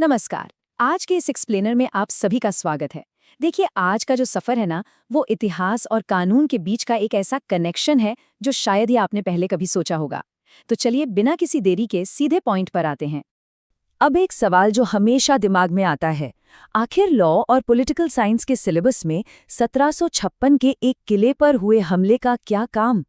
नमस्कार। आज के इस एक्सप्लेनर में आप सभी का स्वागत है। देखिए, आज का जो सफ़र है ना, वो इतिहास और कानून के बीच का एक ऐसा कनेक्शन है जो शायद ही आपने पहले कभी सोचा होगा। तो चलिए, बिना किसी देरी के सीधे पॉइंट पर आते हैं। अब एक सवाल जो हमेशा दिमाग में आता है, आखिर लॉ और पॉलिटिकल साइंस के सिलेबस में 1756 के एक किले पर हुए हमले का क्या काम?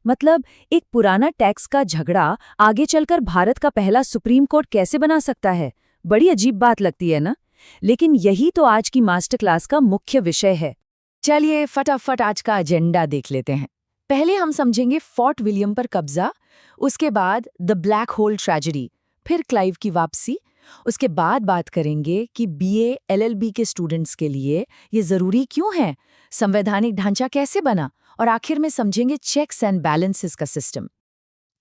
मतलब, एक पुराना टैक्स का झगड़ा आगे चलकर भारत का पहला सुप्रीम कोर्ट कैसे बना सकता है? बड़ी अजीब बात लगती है ना? लेकिन यही तो आज की मास्टर क्लास का मुख्य विषय है। चलिए फटाफट आज का एजेंडा देख लेते हैं। पहले हम समझेंगे फोर्ट विलियम पर कब्जा, उसके बाद द ब्लैक होल ट्रेजेडी, फिर क्लाइव की वापसी, उसके बाद बात करेंगे कि बीए एलएलबी के स्टूडेंट्स के लिए ये जरूरी क्यों है, संवैधानिक ढांचा कैसे बना, और आखिर में समझेंगे चेक्स एंड बैलेंसेस का सिस्टम।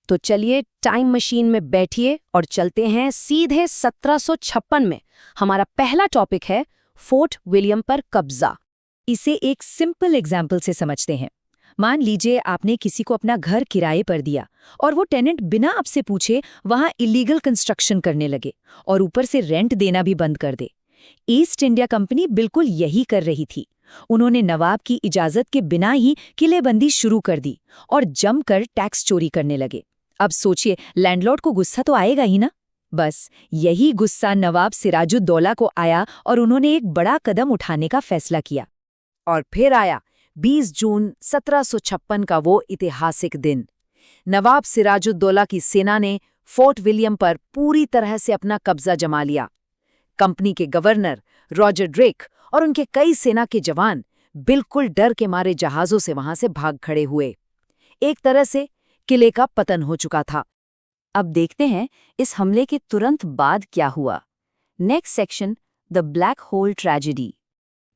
तो चलिए, टाइम मशीन में बैठिए और चलते हैं सीधे 1756 में। हमारा पहला टॉपिक है फोर्ट विलियम पर कब्जा। इसे एक सिंपल एग्जाम्पल से समझते हैं। मान लीजिए आपने किसी को अपना घर किराए पर दिया और वो टेनेंट बिना आपसे पूछे वहां इलीगल कंस्ट्रक्शन करने लगे और ऊपर से रेंट देना भी बंद कर दे। ईस्ट इंडिया कंपनी बिल्कुल यही कर रही थी। उन्होंने नवाब की इजाजत के बिना ही किलेबंदी शुरू कर दी और जमकर टैक्स चोरी करने लगे। अब सोचिए, लैंडलॉर्ड को गुस्सा तो आएगा ही ना। बस यही गुस्सा नवाब सिराजुद्दौला को आया और उन्होंने एक बड़ा कदम उठाने का फैसला किया। और फिर आया 20 जून 1756 का वो ऐतिहासिक दिन। नवाब सिराजुद्दौला की सेना ने फोर्ट विलियम पर पूरी तरह से अपना कब्जा जमा लिया। कंपनी के गवर्नर रॉजर ड्रेक और उनके कई सेना के जवान बिल्कुल डर के मारे जहाजों से वहां से भाग खड़े हुए। एक तरह से किले का पतन हो चुका था। अब देखते हैं इस हमले के तुरंत बाद क्या हुआ। Next section, the black hole tragedy.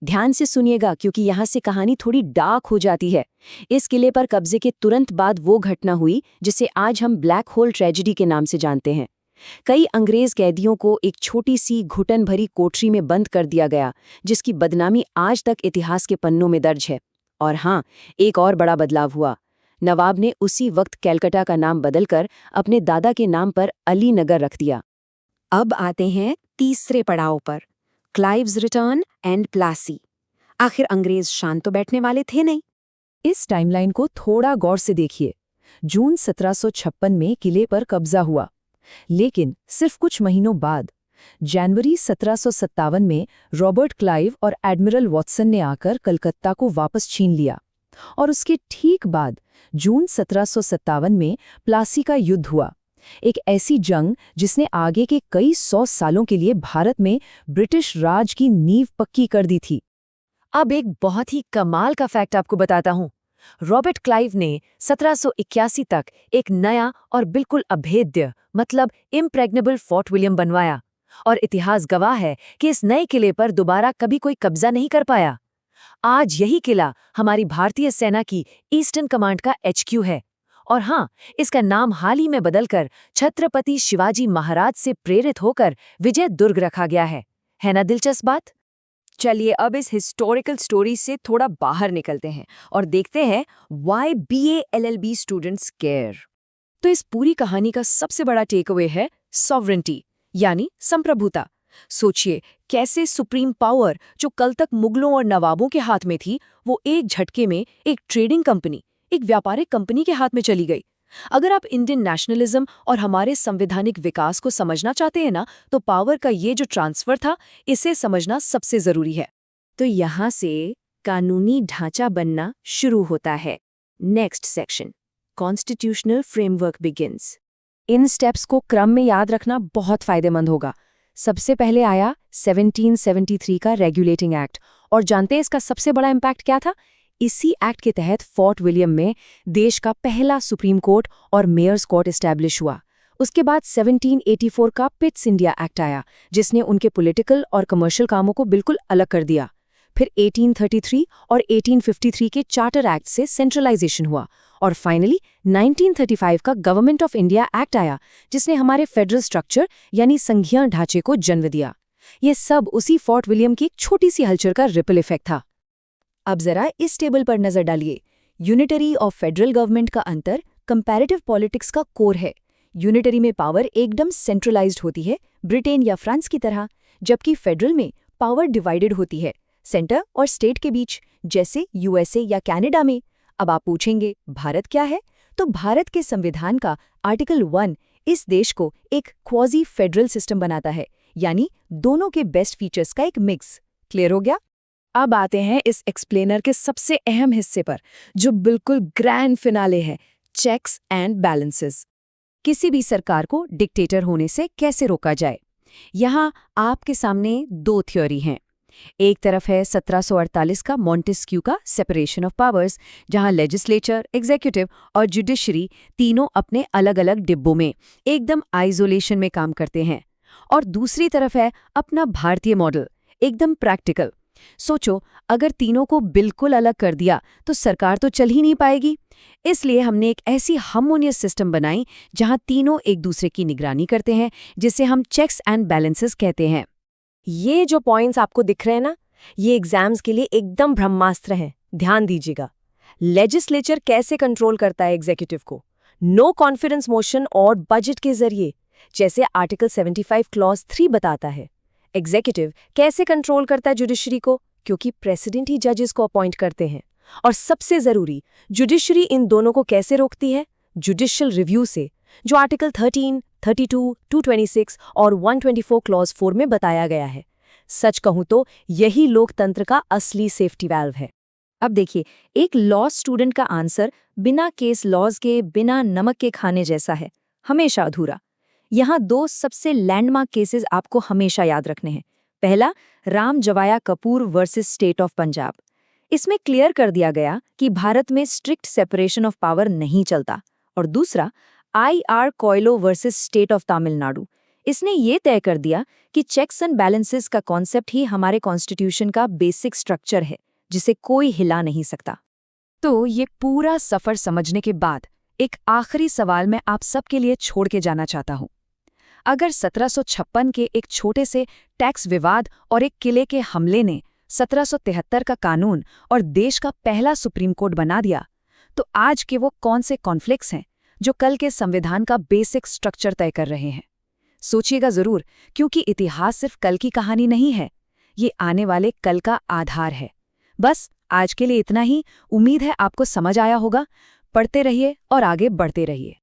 ध्यान से सुनिएगा क्योंकि यहाँ से कहानी थोड़ी डार्क हो जाती है। इस किले पर कब्जे के तुरंत बाद वो घटना हुई जिसे आज हम ब्लैक होल ट्रेजेडी के नाम से जानते हैं। कई अंग्रेज कैदियों को एक छोटी सी घुटन भरी कोठरी में बंद कर दिया गया, जिसकी बदनामी आज तक इतिहास के पन्नों में दर्ज है। और हाँ, एक और बड़ा बदलाव हुआ। नवाब ने उसी वक्त कैलकाटा का नाम बदलकर अपने दादा के नाम पर अली नगर रख दिया। अब आते हैं तीसरे पड़ाव पर, क्लाइव्स रिटर्न एंड प्लासी। आखिर अंग्रेज शांत तो बैठने वाले थे नहीं। इस टाइमलाइन को थोड़ा गौर से देखिए। जून 1756 में किले पर कब्जा हुआ, लेकिन सिर्फ कुछ महीनों बाद जनवरी 1757 में रॉबर्ट क्लाइव और एडमिरल वॉटसन ने आकर कलकत्ता को वापस छीन लिया। और उसके ठीक बाद जून 1757 में प्लासी का युद्ध हुआ, एक ऐसी जंग जिसने आगे के कई 100 सालों के लिए भारत में ब्रिटिश राज की नींव पक्की कर दी थी। अब एक बहुत ही कमाल का फैक्ट आपको बताता हूँ। रॉबर्ट क्लाइव ने 1781 तक एक नया और बिल्कुल अभेद्य, मतलब इम्प्रेग्नेबल फोर्ट विलियम बनवाया, और इतिहास गवाह है कि इस नए किले पर दोबारा कभी कोई कब्जा नहीं कर पाया। आज यही किला हमारी भारतीय सेना की ईस्टर्न कमांड का HQ है। और हाँ, इसका नाम हाल ही में बदलकर छत्रपति शिवाजी महाराज से प्रेरित होकर विजय दुर्ग रखा गया है ना दिलचस्प बात? चलिए, अब इस हिस्टोरिकल स्टोरी से थोड़ा बाहर निकलते हैं और देखते हैं why BA LLB students care. तो इस पूरी कहानी का सबसे बड़ा टेकअवे है सॉवरेंटी, यानी संप्रभुता। सोचिए, कैसे सुप्रीम पावर जो कल तक मुगलों और नवाबों के हाथ में थी, वो एक झटके में एक ट्रेडिंग कंपनी, एक व्यापारिक कंपनी के हाथ में चली गई। अगर आप इंडियन नेशनलिज्म और हमारे संवैधानिक विकास को समझना चाहते हैं ना, तो पावर का ये जो ट्रांसफर था, इसे समझना सबसे जरूरी है। तो यहाँ से कानूनी ढांचा बनना शुरू होता है। Next section, constitutional framework begins. इन स्टेप्स को क्रम में याद रखना बहुत फायदेमंद होगा। सबसे पहले आया 1773 का रेगुलेटिंग एक्ट, और जानते हैं इसका सबसे बड़ा इम्पैक्ट क्या था? इसी एक्ट के तहत फोर्ट विलियम में देश का पहला सुप्रीम कोर्ट और मेयर्स कोर्ट एस्टैब्लिश हुआ। उसके बाद 1784 का पिट्स इंडिया एक्ट आया, जिसने उनके पॉलिटिकल और कमर्शियल कामों को बिल्कुल अलग कर दिया। फिर 1833 और 1853 के चार्टर एक्ट से सेंट्रलाइजेशन हुआ, और फाइनली 1935 का गवर्नमेंट ऑफ इंडिया एक्ट आया, जिसने हमारे फेडरल स्ट्रक्चर यानी संघीय ढांचे को जन्म दिया। ये सब उसी फोर्ट विलियम की एक छोटी सी हलचल का रिपल इफेक्ट था। अब जरा इस टेबल पर नजर डालिए। यूनिटरी और फेडरल गवर्नमेंट का अंतर कंपैरेटिव पॉलिटिक्स का कोर है। यूनिटरी में पावर एकदम सेंट्रलाइज्ड होती है, ब्रिटेन या फ्रांस की तरह, जबकि फेडरल में पावर डिवाइडेड होती है, सेंटर और स्टेट के बीच, जैसे यूएसए या कनाडा में। अब आप पूछेंगे, भारत क्या है? तो भारत के संविधान का आर्टिकल 1 इस देश को एक क्वाजी फेडरल सिस्टम बनाता है, यानी दोनों के बेस्ट फीचर्स का एक मिक्स। क्लियर हो गया? अब आते हैं इस एक्सप्लेनर के सबसे अहम हिस्से पर, जो बिल्कुल ग्रैंड फिनाले है, चेक्स एंड बैलेंसेस। किसी भी सरकार को डिक्टेटर होने से कैसे रोका जाए? यहाँ आपके सामने दो थ्योरी हैं। एक तरफ है 1748 का मॉन्टेस्क्यू का सेपरेशन ऑफ पावर्स, जहां लेजिस्लेचर, एग्जीक्यूटिव और जुडिशरी तीनों अपने अलग अलग डिब्बों में एकदम आइसोलेशन में काम करते हैं। और दूसरी तरफ है अपना भारतीय मॉडल, एकदम प्रैक्टिकल। सोचो, अगर तीनों को बिल्कुल अलग कर दिया तो सरकार तो चल ही नहीं पाएगी। इसलिए हमने एक ऐसी हार्मोनियस सिस्टम बनाई जहां तीनों एक दूसरे की निगरानी करते हैं, जिसे हम चेक्स एंड बैलेंसेस कहते हैं। ये जो पॉइंट्स आपको दिख रहे हैं ना, ये एग्जाम्स के लिए एकदम ब्रह्मास्त्र हैं। ध्यान दीजिएगा। लेजिस्लेचर कैसे कंट्रोल करता है एग्जीक्यूटिव को? नो कॉन्फिडेंस मोशन और बजट के जरिए, जैसे आर्टिकल 75 क्लॉज 3 बताता है। एग्जीक्यूटिव कैसे कंट्रोल करता है जुडिशरी को? क्योंकि प्रेसिडेंट ही जजेस को अपॉइंट करते हैं। और सबसे जरूरी, जुडिशरी इन दोनों को कैसे रोकती है? जुडिशियल रिव्यू से, जो आर्टिकल 13, 32, 226 और 124 क्लॉज 4 में बताया गया है। सच कहूं तो यही लोकतंत्र का असली सेफ्टी वाल्व है। अब देखिए, एक लॉ स्टूडेंट का आंसर बिना केस लॉज के, बिना नमक के खाने जैसा है, हमेशा अधूरा। यहाँ दो सबसे लैंडमार्क केसेस आपको हमेशा याद रखने हैं। पहला, Ram Jawaya Kapur versus state of Punjab. इसमें क्लियर कर दिया गया कि भारत में स्ट्रिक्ट सेपरेशन ऑफ पावर नहीं चलता। और दूसरा, IR Coelho versus state of Tamil Nadu. इसने ये तय कर दिया कि चेक्स एंड बैलेंसेस का कॉन्सेप्ट ही हमारे कॉन्स्टिट्यूशन का बेसिक स्ट्रक्चर है, जिसे कोई हिला नहीं सकता। तो ये पूरा सफर समझने के बाद एक आखिरी सवाल मैं आप सबके लिए छोड़ के जाना चाहता हूं। अगर 1756 के एक छोटे से टैक्स विवाद और एक किले के हमले ने 1773 का कानून और देश का पहला सुप्रीम कोर्ट बना दिया, तो आज के वो कौन से कॉन्फ्लिक्ट्स हैं जो कल के संविधान का बेसिक स्ट्रक्चर तय कर रहे हैं? सोचिएगा जरूर, क्योंकि इतिहास सिर्फ कल की कहानी नहीं है, ये आने वाले कल का आधार है। बस आज के लिए इतना ही। उम्मीद है आपको समझ आया होगा। पढ़ते रहिए और आगे बढ़ते रहिए।